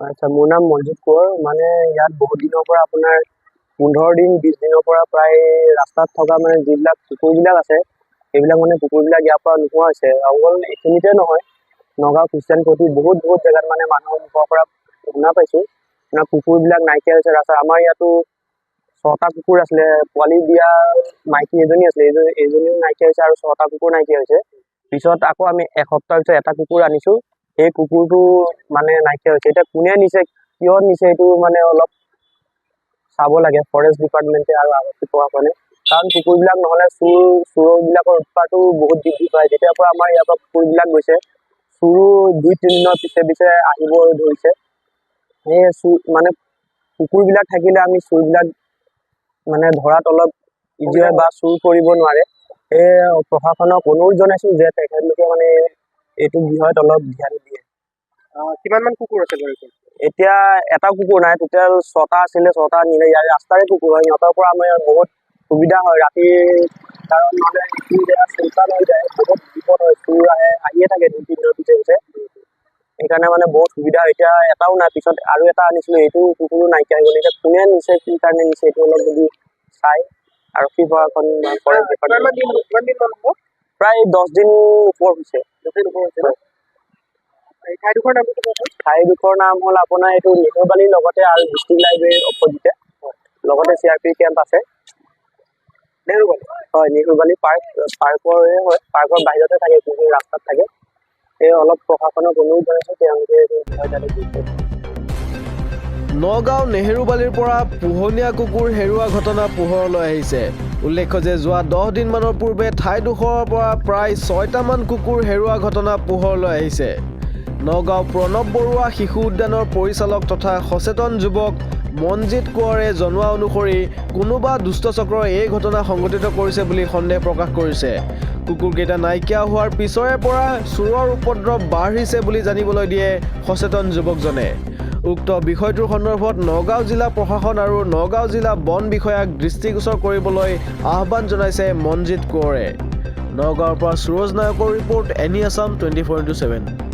আচ্ছা, মোৰ নাম মনজিত কোঁৱৰ। মানে ইয়াত বহুত দিনৰ পৰা আপোনাৰ 15 দিন 20 দিনৰ পৰা প্ৰায় ৰাস্তাত থকা মানে যিবিলাক কুকুৰবিলাক আছে, সেইবিলাক মানে কুকুৰবিলাক ইয়াৰ পৰা নোহোৱা হৈছে। অকল এইখিনিতে নহয়, নগাঁও খ্ৰীষ্টানপট্টি বহুত জেগাত মানে মানুহৰ মুখৰ পৰা শুনা পাইছোঁ মানে কুকুৰবিলাক নাইকিয়া হৈছে ৰাস্তাত। আমাৰ ইয়াতো 6টা কুকুৰ আছিলে, পোৱালি দিয়া মাইকী এজনী আছিলে, এজনীও নাইকিয়া হৈছে আৰু 6টা কুকুৰ নাইকিয়া হৈছে। পিছত আকৌ আমি এসপ্তাহ পিছত এটা কুকুৰ আনিছোঁ, সেই কুকুৰটো মানে নাইকিয়া হৈছে। এতিয়া কোনে নিছে, কিয় নিছে, এইটো মানে অলপ চাব লাগে ফৰেষ্ট ডিপাৰ্টমেণ্টে আৰু আৰক্ষী প্ৰশাসনে। কাৰণ কুকুৰবিলাক নহ'লে চোৰবিলাকৰ উৎপাতো বহুত বৃদ্ধি পায়। যেতিয়াৰ পৰা আমাৰ ইয়াৰ পৰা কুকুৰবিলাক গৈছে, চোৰো 2-3 দিনৰ পিছে আহিব ধৰিছে। সেই মানে কুকুৰবিলাক থাকিলে আমি চোৰবিলাক মানে ধৰাত অলপ ইজি হয় বা চুৰ কৰিব নোৱাৰে। সেই প্ৰশাসনক অনুৰোধ জনাইছোঁ যে তেখেতলোকে মানে এইটো বিষয়ত অলপ ধ্যান দিয়ে। কিমানমান কুকুৰ আছে বাৰু? এতিয়া এটা কুকুৰ নাই, টোটেল 6টা আছিলে, 6টা নিলে। ইয়াৰ ৰাস্তাৰে কুকুৰ হয়, সিহঁতৰ পৰা আমাৰ বহুত সুবিধা হয় ৰাতি, কাৰণ নহ'লে এইখিনি জেগা চিন্তা হৈ যায়, বহুত বিপদ হয়, চুৰ আহিয়ে থাকে 2-3 দিনৰ পিছে। সেইকাৰণে মানে বহুত সুবিধা হয়। এতিয়া এটাও নাই, পিছত আৰু এটা আনিছিলোঁ, এইটো কুকুৰো নাইকিয়া হৈ গ'ল। এতিয়া কোনে নিছে, কি কাৰণে নিছে, এইটো অলপ যদি চাই আৰক্ষী প্ৰশাসন বা ফৰেষ্ট ডিপাৰ্টমেণ্ট। প্ৰায় 10 দিন ওপৰ হৈছে। ঠাইডোখৰ নাম হ'ল আপোনাৰ এইটো নেহেৰুবালিৰ লগতে আৰু ডিষ্ট্ৰিক্ট লাইব্ৰেৰীৰ অপজিটে, লগতে CRP কেম্প আছে। নেহেৰুবালি হয়, নেহেৰুবালি পাৰ্কৰে হয়, পাৰ্কৰ বাহিৰতে থাকে, কিন্তু ৰাস্তাত থাকে। সেই অলপ প্ৰশাসনক অনুৰোধ জনাইছোঁ, তেওঁলোকে এইটো বিষয় যাতে গুৰুত্ব দিয়ে। নগাঁও নেহেৰুবালিৰ পৰা পোহনীয়া কুকুৰ হেৰুওৱা ঘটনা পোহৰলৈ আহিছে। উল্লেখ্য যে যোৱা 10 দিনমানৰ পূৰ্বে ঠাইডোখৰৰ পৰা প্ৰায় 6টামান কুকুৰ হেৰুওৱা ঘটনা পোহৰলৈ আহিছে। নগাঁও প্ৰণৱ বৰুৱা শিশু উদ্যানৰ পৰিচালক তথা সচেতন যুৱক মনজিত কোঁৱৰে জনোৱা অনুসৰি কোনোবা দুষ্টচক্ৰই এই ঘটনা সংঘটিত কৰিছে বুলি সন্দেহ প্ৰকাশ কৰিছে। কুকুৰকেইটা নাইকিয়া হোৱাৰ পিছৰে পৰা চোৰৰ উপদ্ৰৱ বাঢ়িছে বুলি জানিবলৈ দিয়ে সচেতন যুৱকজনে। উক্ত বিষয়টোৰ সন্দৰ্ভত নগাঁও জিলা প্ৰশাসন আৰু নগাঁও জিলা বন বিষয়াক দৃষ্টিগোচৰ কৰিবলৈ আহ্বান জনাইছে মনজিত কোঁৱৰে। নগাঁৱৰ পৰা সুৰজ নায়কৰ ৰিপৰ্ট, এনি আছাম 24/7।